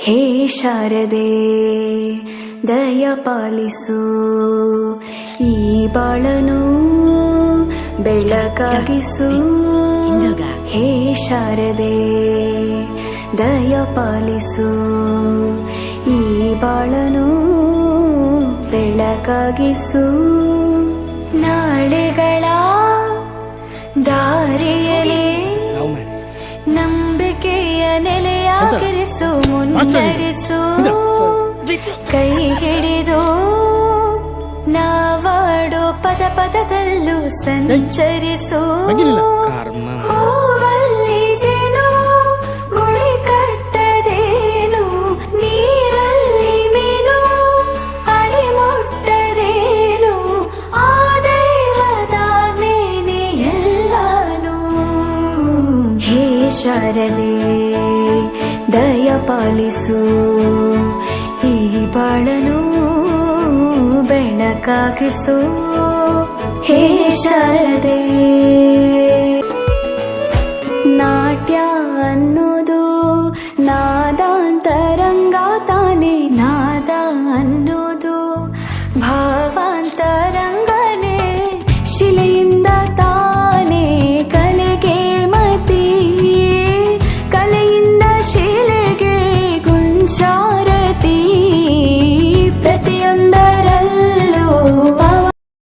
ಹೇ ಶಾರದೆ ದಯ ಪಾಲಿಸು, ಈ ಬಾಳನು ಬೆಳಕಾಗಿಸು. ಹೇ ಶಾರದೆ ದಯ ಪಾಲಿಸು, ಈ ಬಾಳನು ಬೆಳಕಾಗಿಸು. ನಾಳೆಗಳ ದಾರಿಯಲ್ಲಿ ನಂಬಿಕೆಯ ನೆಲೆಯಾಗಿರಿಸು, ಮುನ್ನಡೆಸು. ಕೈ ಹಿಡಿದು ನಾವಾಡೋ ಪದ ಪದದಲ್ಲೂ ಸಂಚರಿಸು. ಹೂವಲ್ಲಿ ಜೇನು ಗುಳಿ ಕಟ್ಟದೇನು, ನೀರಲ್ಲಿ ಮೀನು ಅಡಿ ಮುಟ್ಟದೇನು, ಆ ದೈವದಾಜ್ಞೆನೇ ಎಲ್ಲಾನು. ಹೇ ಶಾರದೆ ದಯ ಪಾಲಿಸು, ಈ ಬಾಳನು ಬೆಳಕಾಗಿಸು. ಹೇ ಶಾರದೆ ನಾಟ್ಯ ಅನ್ನೋದು ನಾದಾಂತರಂಗ ತಾನೆ, ನಾದ ಅನ್ನೋ